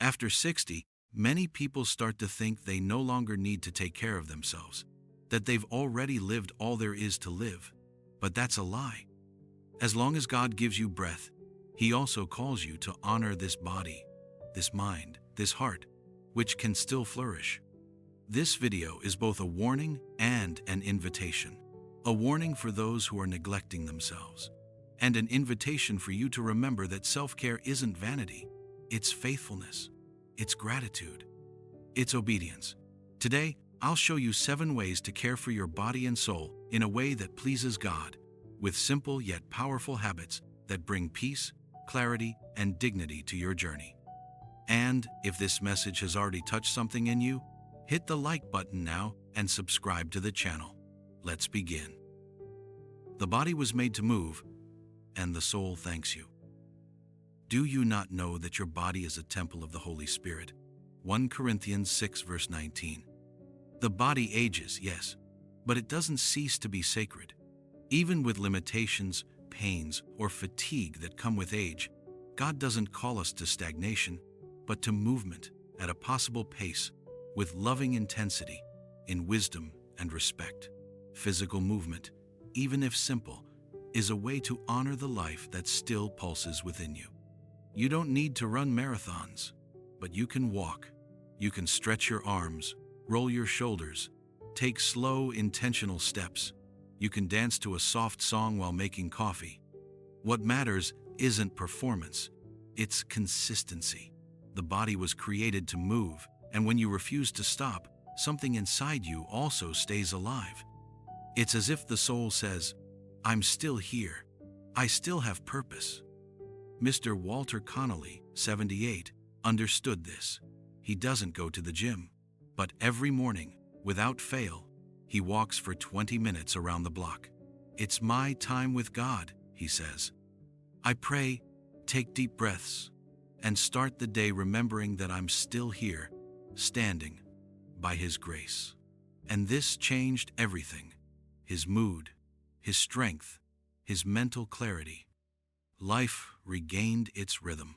After 60, many people start to think they no longer need to take care of themselves, that they've already lived all there is to live. But that's a lie. As long as God gives you breath, He also calls you to honor this body, this mind, this heart, which can still flourish. This video is both a warning and an invitation. A warning for those who are neglecting themselves, and an invitation for you to remember that self-care isn't vanity, it's faithfulness, it's gratitude, it's obedience. Today, I'll show you 7 ways to care for your body and soul in a way that pleases God, with simple yet powerful habits that bring peace, clarity, and dignity to your journey. And if this message has already touched something in you, hit the like button now and subscribe to the channel. Let's begin. The body was made to move, and the soul thanks you. Do you not know that your body is a temple of the Holy Spirit? 1 Corinthians 6 verse 19. The body ages, yes, but it doesn't cease to be sacred. Even with limitations, pains, or fatigue that come with age, God doesn't call us to stagnation, but to movement at a possible pace, with loving intensity, in wisdom and respect. Physical movement, even if simple, is a way to honor the life that still pulses within you. You don't need to run marathons, but you can walk. You can stretch your arms, roll your shoulders, take slow, intentional steps. You can dance to a soft song while making coffee. What matters isn't performance, it's consistency. The body was created to move, and when you refuse to stop, something inside you also stays alive. It's as if the soul says, I'm still here. I still have purpose. Mr. Walter Connolly, 78, understood this. He doesn't go to the gym, but every morning, without fail, he walks for 20 minutes around the block. It's my time with God, he says. I pray, take deep breaths, and start the day remembering that I'm still here, standing, by His grace. And this changed everything. His mood, his strength, his mental clarity. Life regained its rhythm.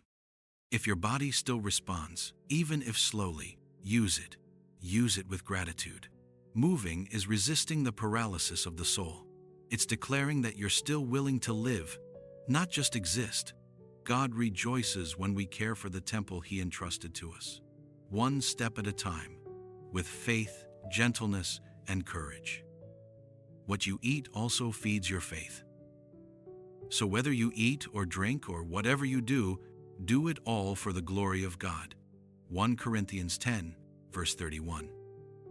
If your body still responds, even if slowly, use it. Use it with gratitude. Moving is resisting the paralysis of the soul. It's declaring that you're still willing to live, not just exist. God rejoices when we care for the temple He entrusted to us, one step at a time, with faith, gentleness, and courage. What you eat also feeds your faith. So whether you eat or drink or whatever you do it all for the glory of God. 1 Corinthians 10, verse 31.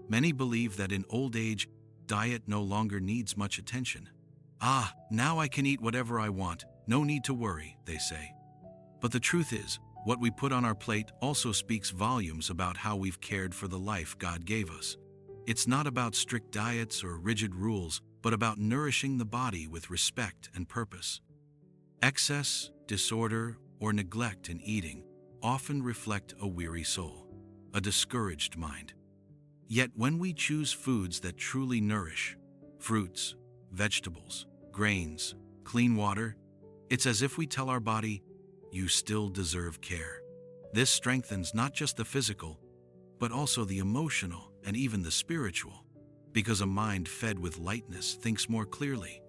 Many believe that in old age, diet no longer needs much attention. Now I can eat whatever I want, no need to worry, they say. But the truth is, what we put on our plate also speaks volumes about how we've cared for the life God gave us. It's not about strict diets or rigid rules, but about nourishing the body with respect and purpose. Excess, disorder, or neglect in eating often reflect a weary soul, a discouraged mind. Yet when we choose foods that truly nourish, fruits, vegetables, grains, clean water, it's as if we tell our body, you still deserve care. This strengthens not just the physical, but also the emotional and even the spiritual, because a mind fed with lightness thinks more clearly,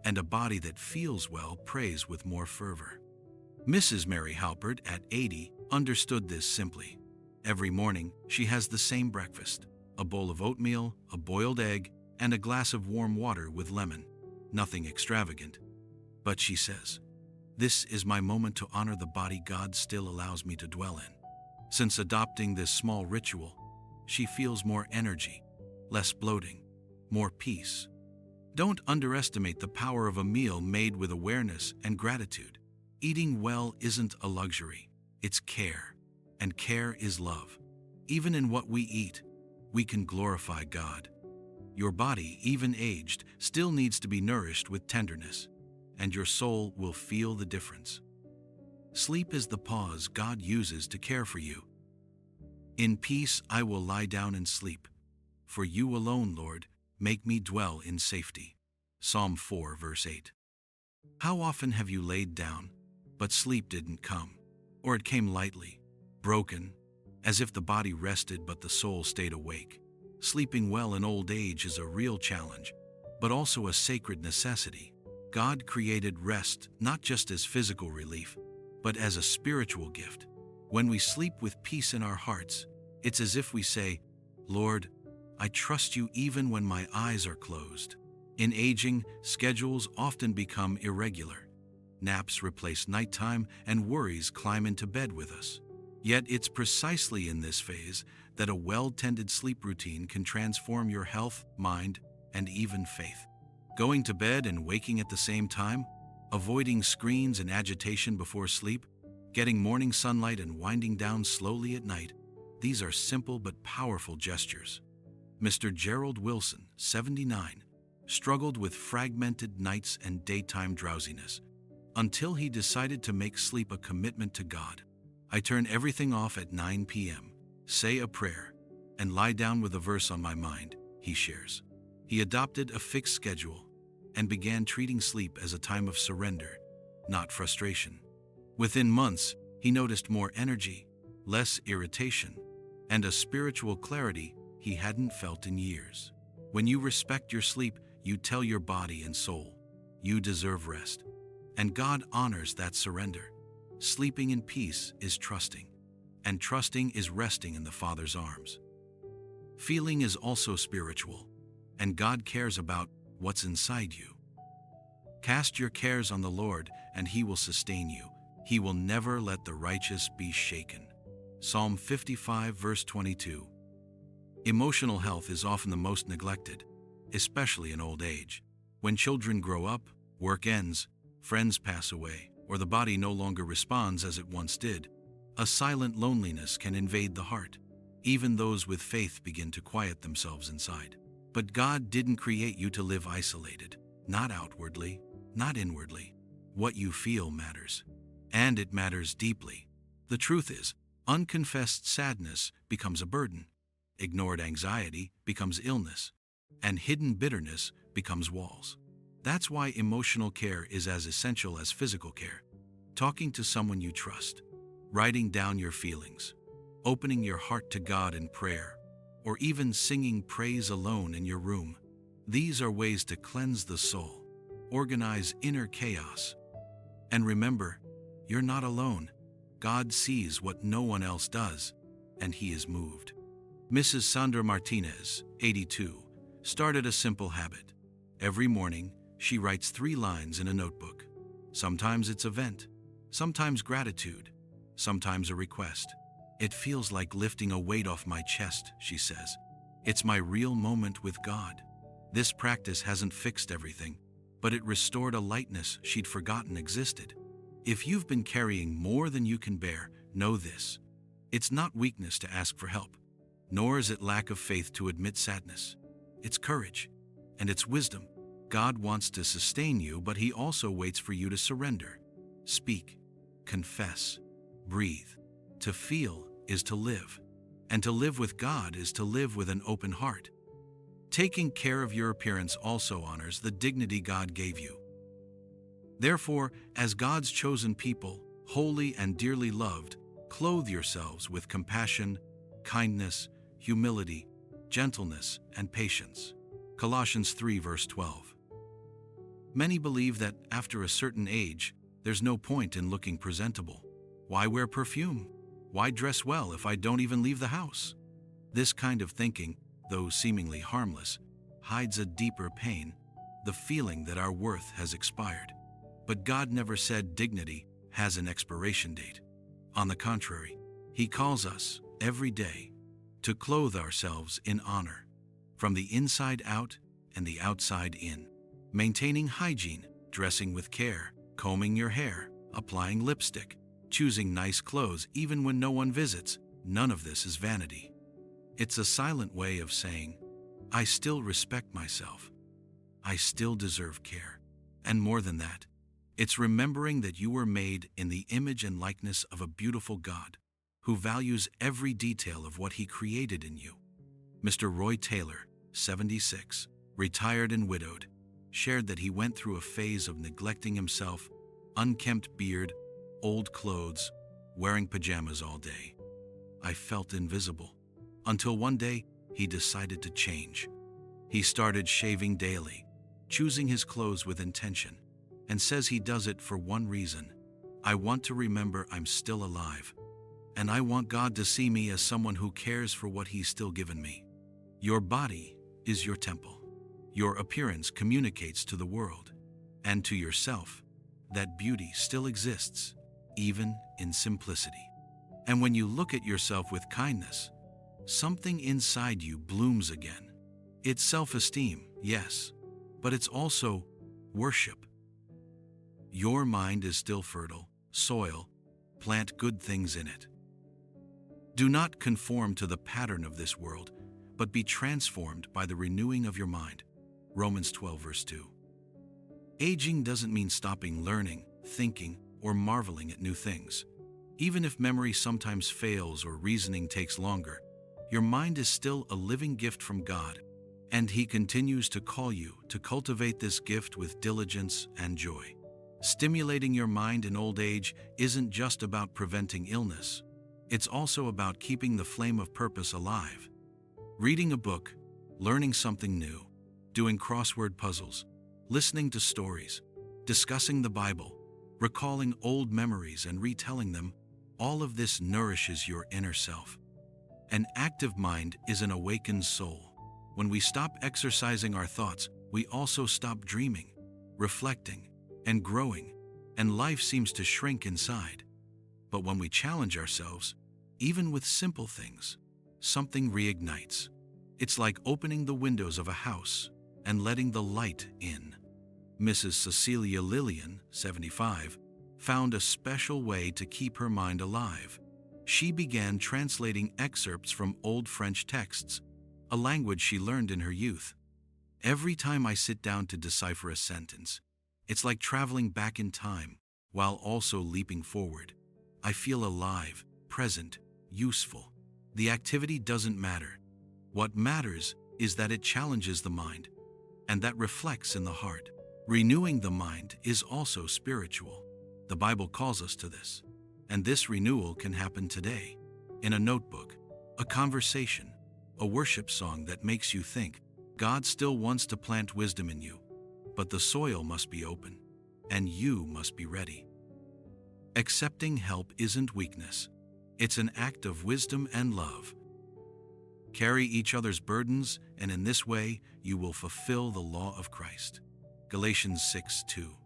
and a body that feels well prays with more fervor. Mrs. Mary Halpert, at 80, understood this simply. Every morning, she has the same breakfast: a bowl of oatmeal, a boiled egg, and a glass of warm water with lemon. Nothing extravagant. But she says, this is my moment to honor the body God still allows me to dwell in. Since adopting this small ritual, she feels more energy, less bloating, more peace. Don't underestimate the power of a meal made with awareness and gratitude. Eating well isn't a luxury, it's care, and care is love. Even in what we eat, we can glorify God. Your body, even aged, still needs to be nourished with tenderness, and your soul will feel the difference. Sleep is the pause God uses to care for you. In peace I will lie down and sleep. For you alone, Lord, make me dwell in safety. Psalm 4, verse 8. How often have you laid down, but sleep didn't come? Or it came lightly, broken, as if the body rested but the soul stayed awake. Sleeping well in old age is a real challenge, but also a sacred necessity. God created rest not just as physical relief, but as a spiritual gift. When we sleep with peace in our hearts, it's as if we say, "Lord, I trust you even when my eyes are closed." In aging, schedules often become irregular. Naps replace nighttime and worries climb into bed with us. Yet it's precisely in this phase that a well-tended sleep routine can transform your health, mind, and even faith. Going to bed and waking at the same time, avoiding screens and agitation before sleep, getting morning sunlight and winding down slowly at night, these are simple but powerful gestures. Mr. Gerald Wilson, 79, struggled with fragmented nights and daytime drowsiness until he decided to make sleep a commitment to God. "I turn everything off at 9 p.m., say a prayer, and lie down with a verse on my mind," he shares. He adopted a fixed schedule and began treating sleep as a time of surrender, not frustration. Within months, he noticed more energy, less irritation, and a spiritual clarity he hadn't felt in years. When you respect your sleep, you tell your body and soul, you deserve rest. And God honors that surrender. Sleeping in peace is trusting, and trusting is resting in the Father's arms. Feeling is also spiritual, and God cares about what's inside you. "Cast your cares on the Lord, and He will sustain you. He will never let the righteous be shaken." Psalm 55, verse 22. Emotional health is often the most neglected, especially in old age. When children grow up, work ends, friends pass away, or the body no longer responds as it once did, a silent loneliness can invade the heart. Even those with faith begin to quiet themselves inside. But God didn't create you to live isolated, not outwardly, not inwardly. What you feel matters, and it matters deeply. The truth is, unconfessed sadness becomes a burden, ignored anxiety becomes illness, and hidden bitterness becomes walls. That's why emotional care is as essential as physical care. Talking to someone you trust, writing down your feelings, opening your heart to God in prayer, or even singing praise alone in your room. These are ways to cleanse the soul, organize inner chaos. And remember, you're not alone. God sees what no one else does, and He is moved. Mrs. Sandra Martinez, 82, started a simple habit. Every morning, she writes 3 lines in a notebook. Sometimes it's a vent, sometimes gratitude, sometimes a request. "It feels like lifting a weight off my chest," she says. "It's my real moment with God." This practice hasn't fixed everything, but it restored a lightness she'd forgotten existed. If you've been carrying more than you can bear, know this. It's not weakness to ask for help, nor is it lack of faith to admit sadness. It's courage, and it's wisdom. God wants to sustain you, but He also waits for you to surrender. Speak, confess, breathe. To feel is to live, and to live with God is to live with an open heart. Taking care of your appearance also honors the dignity God gave you. Therefore, as God's chosen people, holy and dearly loved, clothe yourselves with compassion, kindness, humility, gentleness, and patience. Colossians 3, verse 12. Many believe that after a certain age, there's no point in looking presentable. Why wear perfume? Why dress well if I don't even leave the house? This kind of thinking, though seemingly harmless, hides a deeper pain, the feeling that our worth has expired. But God never said dignity has an expiration date. On the contrary, He calls us, every day, to clothe ourselves in honor, from the inside out and the outside in. Maintaining hygiene, dressing with care, combing your hair, applying lipstick, choosing nice clothes even when no one visits, none of this is vanity. It's a silent way of saying, I still respect myself. I still deserve care. And more than that, it's remembering that you were made in the image and likeness of a beautiful God who values every detail of what He created in you. Mr. Roy Taylor, 76, retired and widowed, shared that he went through a phase of neglecting himself, unkempt beard, old clothes, wearing pajamas all day. I felt invisible. Until one day, he decided to change. He started shaving daily, choosing his clothes with intention, and says he does it for one reason. I want to remember I'm still alive, and I want God to see me as someone who cares for what He's still given me. Your body is your temple. Your appearance communicates to the world and to yourself that beauty still exists, even in simplicity. And when you look at yourself with kindness, something inside you blooms again. It's self-esteem, yes, but it's also worship. Your mind is still fertile soil. Plant good things in it. Do not conform to the pattern of this world, but be transformed by the renewing of your mind. Romans 12 verse 2. Aging doesn't mean stopping learning, thinking, or marveling at new things. Even if memory sometimes fails or reasoning takes longer, your mind is still a living gift from God, and He continues to call you to cultivate this gift with diligence and joy. Stimulating your mind in old age isn't just about preventing illness. It's also about keeping the flame of purpose alive. Reading a book, learning something new, doing crossword puzzles, listening to stories, discussing the Bible, recalling old memories and retelling them, all of this nourishes your inner self. An active mind is an awakened soul. When we stop exercising our thoughts, we also stop dreaming, reflecting, and growing, and life seems to shrink inside. But when we challenge ourselves, even with simple things, something reignites. It's like opening the windows of a house and letting the light in. Mrs. Cecilia Lillian, 75, found a special way to keep her mind alive. She began translating excerpts from old French texts, a language she learned in her youth. Every time I sit down to decipher a sentence, it's like traveling back in time while also leaping forward. I feel alive, present, useful. The activity doesn't matter. What matters is that it challenges the mind, and that reflects in the heart. Renewing the mind is also spiritual. The Bible calls us to this. And this renewal can happen today, in a notebook, a conversation, a worship song that makes you think. God still wants to plant wisdom in you, but the soil must be open, and you must be ready. Accepting help isn't weakness. It's an act of wisdom and love. Carry each other's burdens, and in this way, you will fulfill the law of Christ. Galatians 6:2.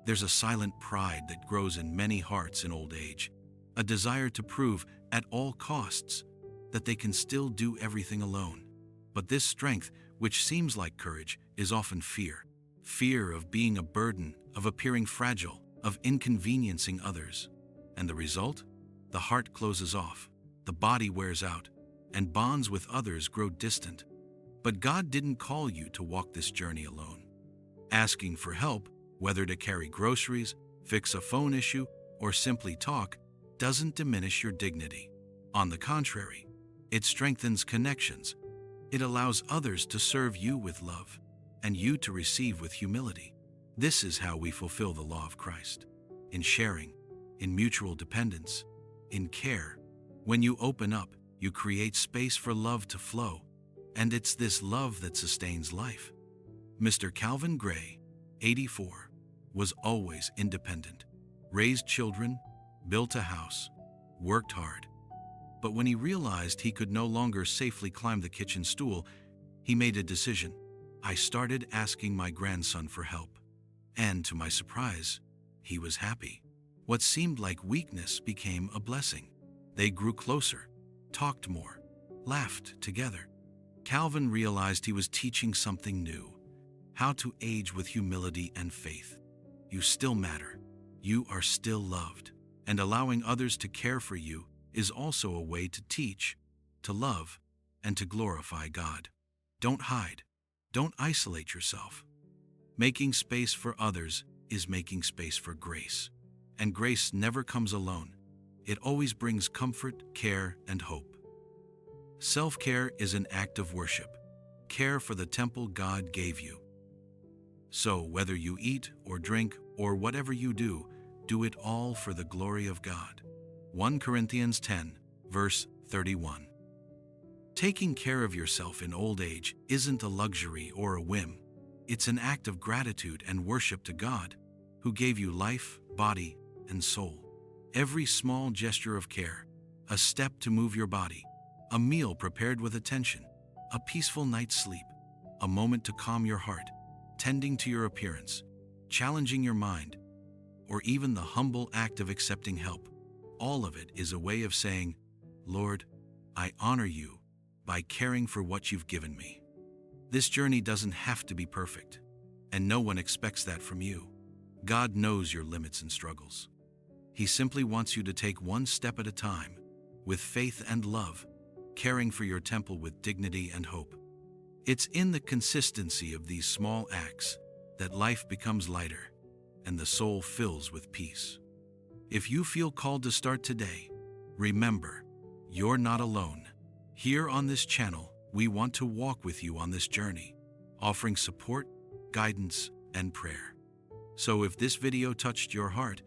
There's a silent pride that grows in many hearts in old age, a desire to prove at all costs that they can still do everything alone. But this strength, which seems like courage, is often fear. Fear of being a burden, of appearing fragile, of inconveniencing others. And the result? The heart closes off, the body wears out, and bonds with others grow distant. But God didn't call you to walk this journey alone. Asking for help, whether to carry groceries, fix a phone issue, or simply talk, doesn't diminish your dignity. On the contrary, it strengthens connections. It allows others to serve you with love, and you to receive with humility. This is how we fulfill the law of Christ. In sharing, in mutual dependence, in care. When you open up, you create space for love to flow, and it's this love that sustains life. Mr. Calvin Gray, 84, was always independent, raised children, built a house, worked hard. But when he realized he could no longer safely climb the kitchen stool, he made a decision. I started asking my grandson for help. And to my surprise, he was happy. What seemed like weakness became a blessing. They grew closer, talked more, laughed together. Calvin realized he was teaching something new, how to age with humility and faith. You still matter. You are still loved. And allowing others to care for you is also a way to teach, to love, and to glorify God. Don't hide. Don't isolate yourself. Making space for others is making space for grace. And grace never comes alone. It always brings comfort, care, and hope. Self-care is an act of worship. Care for the temple God gave you. So whether you eat or drink or whatever you do it all for the glory of God. 1 Corinthians 10, verse 31. Taking care of yourself in old age isn't a luxury or a whim. It's an act of gratitude and worship to God, who gave you life, body, and soul. Every small gesture of care, a step to move your body, a meal prepared with attention, a peaceful night's sleep, a moment to calm your heart, tending to your appearance, challenging your mind, or even the humble act of accepting help, all of it is a way of saying, Lord, I honor you by caring for what you've given me. This journey doesn't have to be perfect, and no one expects that from you. God knows your limits and struggles. He simply wants you to take one step at a time, with faith and love, caring for your temple with dignity and hope. It's in the consistency of these small acts that life becomes lighter and the soul fills with peace. If you feel called to start today, remember, you're not alone. Here on this channel, we want to walk with you on this journey, offering support, guidance, and prayer. So if this video touched your heart,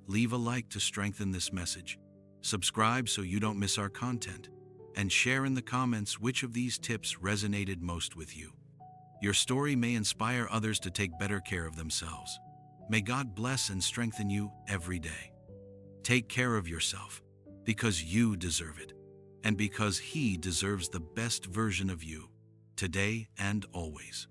leave a like to strengthen this message, subscribe so you don't miss our content, and share in the comments which of these tips resonated most with you. Your story may inspire others to take better care of themselves. May God bless and strengthen you every day. Take care of yourself, because you deserve it, and because He deserves the best version of you, today and always.